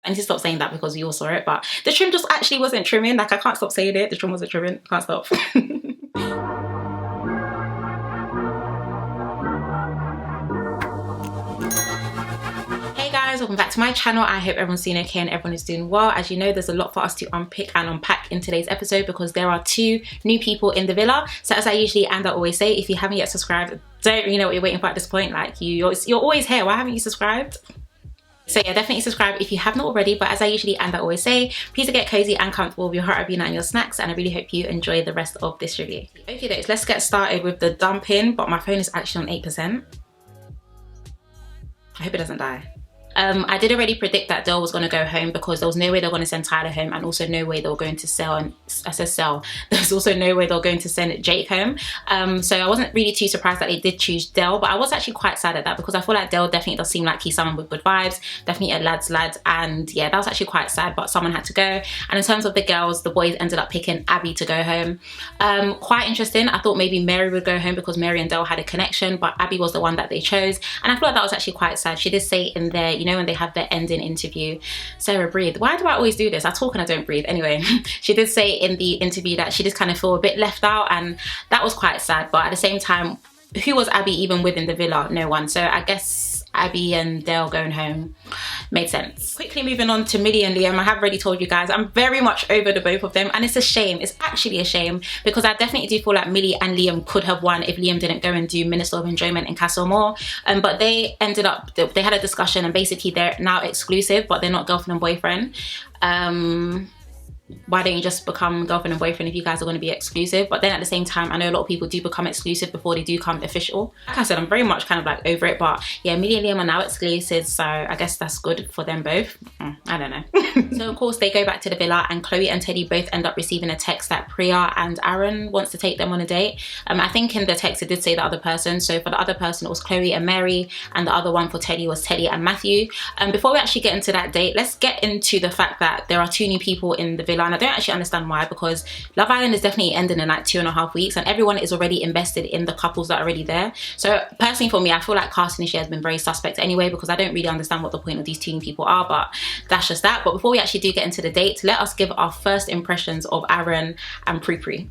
I need to stop saying that because we all saw it, but the trim just actually wasn't trimming. Like, I can't stop saying it. The trim wasn't trimming. Can't stop. Hey guys, welcome back to my channel. I hope everyone's doing okay and everyone is doing well. As you know, there's a lot for us to unpick and unpack in today's episode because there are two new people in the villa. So as I usually and I always say, if you haven't yet subscribed, don't really know what you're waiting for at this point. Like, you're always here. Why haven't you subscribed? So yeah, definitely subscribe if you have not already. But as I usually and I always say, please get cozy and comfortable with your heart, Abina, and your snacks. And I really hope you enjoy the rest of this review. Okay, guys, let's get started with the dumping. But my phone is actually on 8%. I hope it doesn't die. I did already predict that Dale was going to go home because there was no way they were going to send Tyler home, and also no way they were going to sell, and I said sell, there's also no way they were going to send Jake home. So I wasn't really too surprised that they did choose Dale, but I was actually quite sad at that because I feel like Dale definitely does seem like he's someone with good vibes, definitely a lad's lad, and yeah, that was actually quite sad, but someone had to go. And in terms of the girls, the boys ended up picking Abby to go home. Quite interesting. I thought maybe Mary would go home because Mary and Dale had a connection, but Abby was the one that they chose, and I feel like that was actually quite sad. She did say in there, you know, when they had their ending interview, Sarah, breathe. Why do I always do this? I talk and I don't breathe. Anyway, she did say in the interview that she just kind of feel a bit left out, and that was quite sad. But at the same time, who was Abby even within the villa? No one. So I guess Abby and Dale going home made sense. Quickly moving on to Millie and Liam. I have already told you guys I'm very much over the both of them, and it's a shame. It's actually a shame because I definitely do feel like Millie and Liam could have won if Liam didn't go and do Minister of Enjoyment in Castlemore. But they ended up, they had a discussion, and basically they're now exclusive, but they're not girlfriend and boyfriend. Why don't you just become girlfriend and boyfriend if you guys are going to be exclusive? But then at the same time, I know a lot of people do become exclusive before they do become official. Like I said, I'm very much kind of like over it, but yeah, Millie and Liam are now exclusive, so I guess that's good for them both. I don't know. So of course they go back to the villa, and Chloe and Teddy both end up receiving a text that Priya and Aaron wants to take them on a date. I think in the text it did say the other person. So for the other person it was Chloe and Mary, and the other one for Teddy was Teddy and Matthew. Before we actually get into that date, let's get into the fact that there are two new people in the villa, and I don't actually understand why, because Love Island is definitely ending in like 2.5 weeks, and everyone is already invested in the couples that are already there. So personally for me, I feel like casting this year has been very suspect anyway, because I don't really understand what the point of these two new people are, but that's just that. But before we actually do get into the date, let us give our first impressions of Aaron and Pri.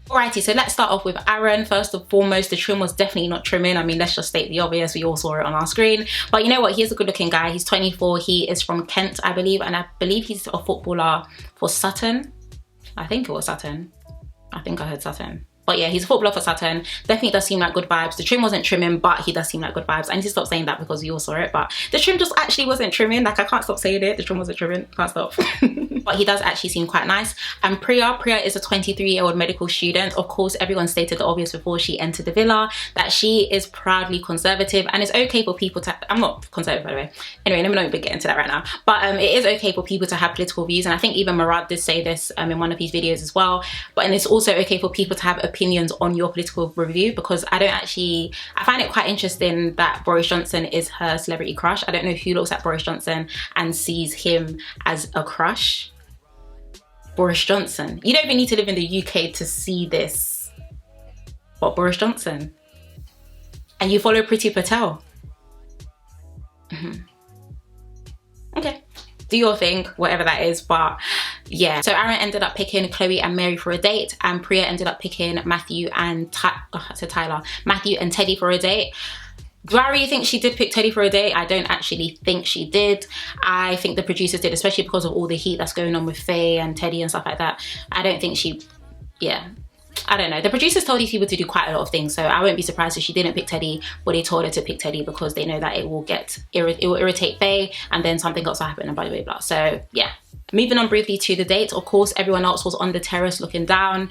Alrighty, so let's start off with Aaron. First and foremost, the trim was definitely not trimming. I mean, let's just state the obvious. We all saw it on our screen. But you know what? He is a good looking guy. He's 24. He is from Kent, I believe. And I believe he's a footballer for Sutton. I think it was Sutton. I think I heard Sutton. But yeah, he's a footballer for Sutton. Definitely does seem like good vibes. The trim wasn't trimming, but he does seem like good vibes. I need to stop saying that because we all saw it. But the trim just actually wasn't trimming. Like, I can't stop saying it. The trim wasn't trimming. Can't stop. But he does actually seem quite nice. And Priya is a 23-year-old medical student. Of course, everyone stated the obvious before she entered the villa, that she is proudly conservative, and it's okay for people to, I'm not conservative by the way. Anyway, let me not even get into that right now. But it is okay for people to have political views, and I think even Murad did say this in one of his videos as well. And it's also okay for people to have opinions on your political review, because I find it quite interesting that Boris Johnson is her celebrity crush. I don't know who looks at Boris Johnson and sees him as a crush. Boris Johnson. You don't even need to live in the UK to see this. But Boris Johnson. And you follow Priti Patel. Okay. Do your thing, whatever that is, but yeah. So Aaron ended up picking Chloe and Mary for a date, and Priya ended up picking Matthew and Matthew and Teddy for a date. Do I really think she did pick Teddy for a date? I don't actually think she did. I think the producers did, especially because of all the heat that's going on with Faye and Teddy and stuff like that. I don't think she, yeah. I don't know. The producers told these people to do quite a lot of things, so I won't be surprised if she didn't pick Teddy, but they told her to pick Teddy because they know that it will irritate Faye, and then something else will happen and blah blah blah. So yeah. Moving on briefly to the date, of course, everyone else was on the terrace looking down.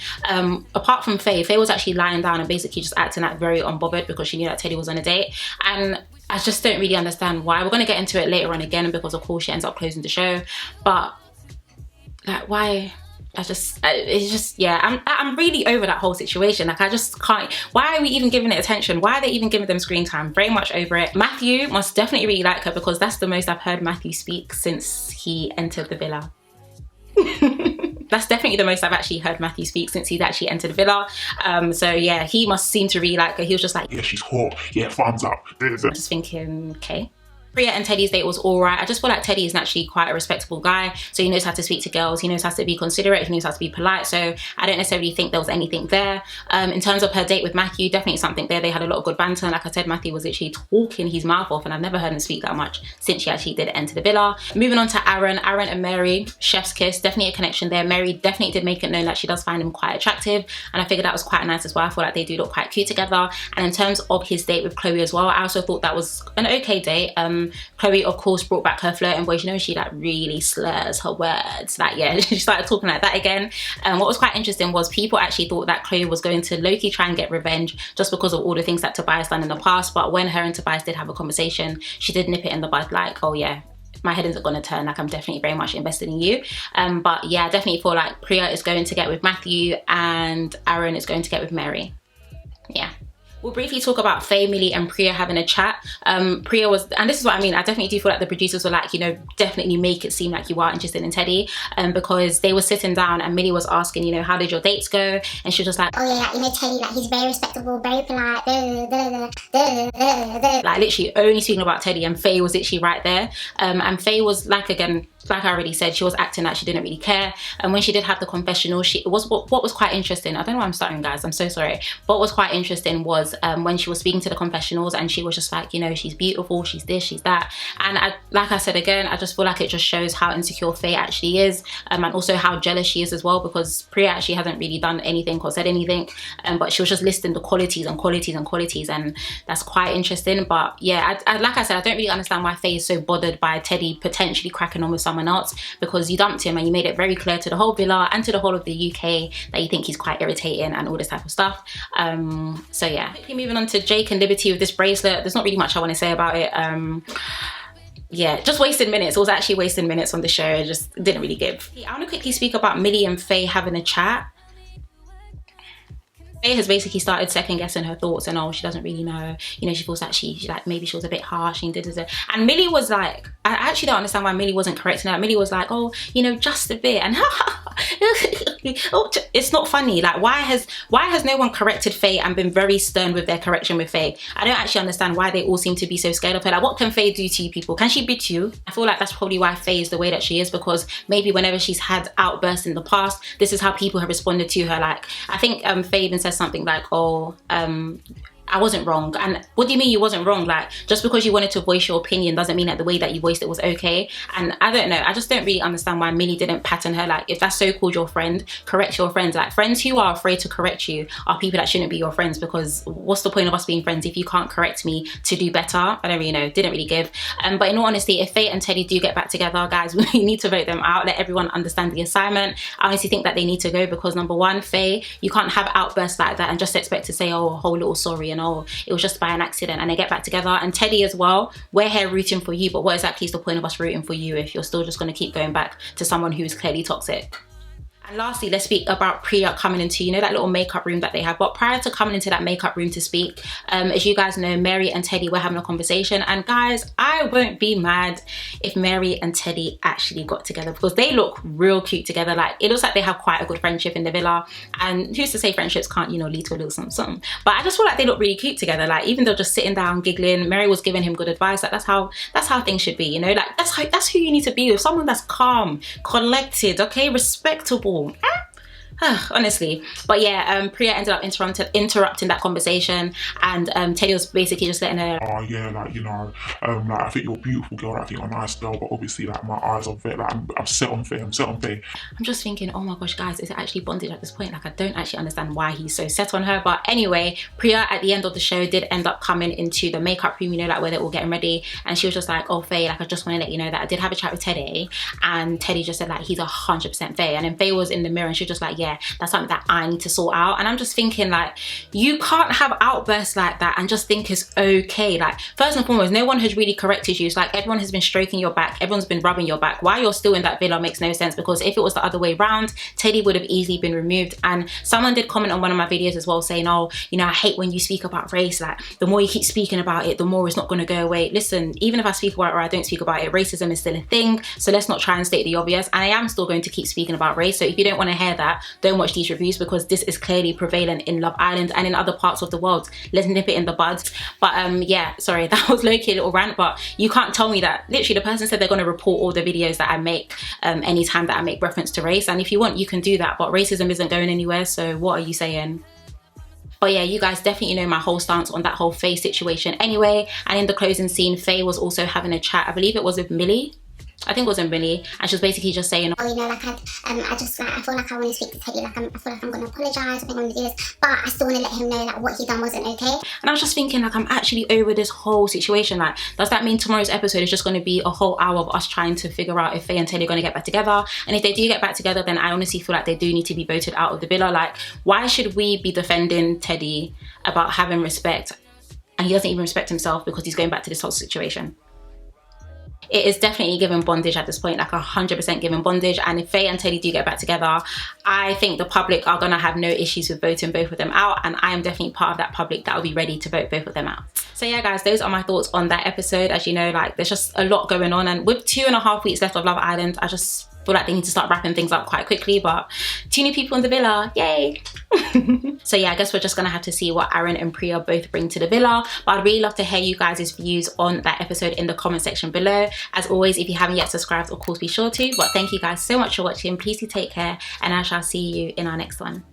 Apart from Faye was actually lying down and basically just acting like very unbothered because she knew that Teddy was on a date. And I just don't really understand why. We're going to get into it later on again because of course she ends up closing the show. But like, why? It's just, yeah, I'm really over that whole situation. Like, I just can't, why are we even giving it attention? Why are they even giving them screen time? Very much over it. Matthew must definitely really like her because that's the most I've heard Matthew speak since he entered the villa. That's definitely the most I've actually heard Matthew speak since he's actually entered the villa. So yeah, he must seem to really like her. He was just like, yeah, she's hot. Yeah, thumbs up. I'm just thinking, okay. Priya and Teddy's date was alright. I just feel like Teddy is naturally quite a respectable guy, so he knows how to speak to girls, he knows how to be considerate, he knows how to be polite, so I don't necessarily think there was anything there. In terms of her date with Matthew, definitely something there. They had a lot of good banter, and like I said, Matthew was literally talking his mouth off, and I've never heard him speak that much since she actually did enter the villa. Moving on to Aaron and Mary, chef's kiss, definitely a connection there. Mary definitely did make it known that she does find him quite attractive, and I figured that was quite nice as well. I feel like they do look quite cute together. And in terms of his date with Chloe as well, I also thought that was an okay date. Chloe of course brought back her flirting voice. You know, she like really slurs her words, like yeah, she started talking like that again. And what was quite interesting was people actually thought that Chloe was going to low-key try and get revenge just because of all the things that Tobias done in the past, but when her and Tobias did have a conversation, she did nip it in the bud, like, oh yeah, my head isn't going to turn, like I'm definitely very much invested in you. But yeah, I definitely feel like Priya is going to get with Matthew and Aaron is going to get with Mary. Yeah. We'll briefly talk about Faye, Millie and Priya having a chat. Priya was, and this is what I mean, I definitely do feel like the producers were like, you know, definitely make it seem like you are interested in Teddy, because they were sitting down and Millie was asking, you know, how did your dates go? And she was just like, oh yeah, like, you know, Teddy, like he's very respectable, very polite, like literally only speaking about Teddy, and Faye was literally right there. And Faye was like, again, like I already said, she was acting like she didn't really care. And when she did have the confessional, what was quite interesting, I don't know why I'm starting, guys, I'm so sorry. What was quite interesting was when she was speaking to the confessionals and she was just like, you know, she's beautiful, she's this, she's that. And like I said again, I just feel like it just shows how insecure Faye actually is, and also how jealous she is as well, because Priya actually hasn't really done anything or said anything, but she was just listing the qualities and qualities and qualities, and that's quite interesting. But yeah, like I said, I don't really understand why Faye is so bothered by Teddy potentially cracking on with someone else, because you dumped him and you made it very clear to the whole villa and to the whole of the UK that you think he's quite irritating and all this type of stuff. So yeah, quickly moving on to Jake and Liberty with this bracelet. There's not really much I want to say about it. Yeah, just wasted minutes. It was actually wasting minutes on the show. It just didn't really give. I want to quickly speak about Millie and Faye having a chat. Faye has basically started second guessing her thoughts, and oh, she doesn't really know, you know, she feels like she like maybe she was a bit harsh and and Millie was like, I actually don't understand why Millie wasn't correcting her. Millie was like, oh, you know, just a bit, and it's not funny. Like, why has no one corrected Faye and been very stern with their correction with Faye? I don't actually understand why they all seem to be so scared of her. Like, what can Faye do to you people? Can she beat you? I feel like that's probably why Faye is the way that she is, because maybe whenever she's had outbursts in the past, this is how people have responded to her. Like, I think Faye even says something like, oh, I wasn't wrong. And what do you mean you wasn't wrong? Like, just because you wanted to voice your opinion doesn't mean that the way that you voiced it was okay. And I don't know, I just don't really understand why Millie didn't pattern her. Like, if that's so-called your friend, correct your friends. Like, friends who are afraid to correct you are people that shouldn't be your friends, because what's the point of us being friends if you can't correct me to do better? I don't really know, didn't really give. But in all honesty, if Faye and Teddy do get back together, guys, we need to vote them out, let everyone understand the assignment. I honestly think that they need to go, because number one, Faye, you can't have outbursts like that and just expect to say, oh, a whole little sorry and oh, it was just by an accident, and they get back together. And Teddy as well, we're here rooting for you, but what exactly is the point of us rooting for you if you're still just going to keep going back to someone who's clearly toxic? And lastly, let's speak about Priya coming into, you know, that little makeup room that they have. But prior to coming into that makeup room to speak, as you guys know, Mary and Teddy were having a conversation. And guys, I won't be mad if Mary and Teddy actually got together, because they look real cute together. Like, it looks like they have quite a good friendship in the villa. And who's to say friendships can't, you know, lead to a little something. But I just feel like they look really cute together. Like, even though just sitting down giggling, Mary was giving him good advice. Like, that's how things should be, you know. Like, that's who you need to be with, someone that's calm, collected, okay, respectable. Honestly. But yeah, Priya ended up interrupting that conversation, and Teddy was basically just letting her, oh yeah, like, you know, like, I think you're a beautiful girl, I think you're a nice girl, but obviously, like, my eyes are Faye, like, I'm set on Faye, I'm set on Faye. I'm just thinking, oh my gosh, guys, is it actually bondage at this point? Like, I don't actually understand why he's so set on her. But anyway, Priya at the end of the show did end up coming into the makeup room, you know, like where they're all getting ready, and she was just like, oh Faye, like, I just want to let you know that I did have a chat with Teddy, and Teddy just said like he's 100% Faye. And then Faye was in the mirror and she was just like, yeah, that's something that I need to sort out. And I'm just thinking, like, you can't have outbursts like that and just think it's okay. Like, first and foremost, no one has really corrected you. It's like everyone has been stroking your back, everyone's been rubbing your back. Why you're still in that villa makes no sense, because if it was the other way around, Teddy would have easily been removed. And someone did comment on one of my videos as well saying, oh, you know, I hate when you speak about race, like the more you keep speaking about it, the more it's not going to go away. Listen, even if I speak about it or I don't speak about it, racism is still a thing, so let's not try and state the obvious. And I am still going to keep speaking about race, so if you don't want to hear that, don't watch these reviews, because this is clearly prevalent in Love Island and in other parts of the world. Let's nip it in the bud. But yeah, sorry, that was low-key a little rant, but you can't tell me that. Literally, the person said they're going to report all the videos that I make anytime that I make reference to race, and if you want, you can do that, but racism isn't going anywhere, so what are you saying? But yeah, you guys definitely know my whole stance on that whole Faye situation anyway. And in the closing scene, Faye was also having a chat, I believe it was with Millie. I think it was in Millie, and she was basically just saying, oh, you know, like I just like, I feel like I want to speak to Teddy, like I feel like I'm going to apologise, I think I'm going to do this, but I still want to let him know that what he done wasn't okay. And I was just thinking, like, I'm actually over this whole situation. Like, does that mean tomorrow's episode is just going to be a whole hour of us trying to figure out if Faye and Teddy are going to get back together? And if they do get back together, then I honestly feel like they do need to be voted out of the villa. Like, why should we be defending Teddy about having respect, and he doesn't even respect himself because he's going back to this whole situation? It is definitely giving bondage at this point, like 100% giving bondage. And if Faye and Teddy do get back together, I think the public are gonna have no issues with voting both of them out, and I am definitely part of that public that will be ready to vote both of them out. So yeah guys, those are my thoughts on that episode. As you know, like, there's just a lot going on, and with 2.5 weeks left of Love Island, I just feel like they need to start wrapping things up quite quickly. But 2 new people in the villa, yay. So yeah, I guess we're just gonna have to see what Aaron and Priya both bring to the villa. But I'd really love to hear you guys' views on that episode in the comment section below. As always, if you haven't yet subscribed, of course be sure to. But thank you guys so much for watching. Please do take care, and I shall see you in our next one.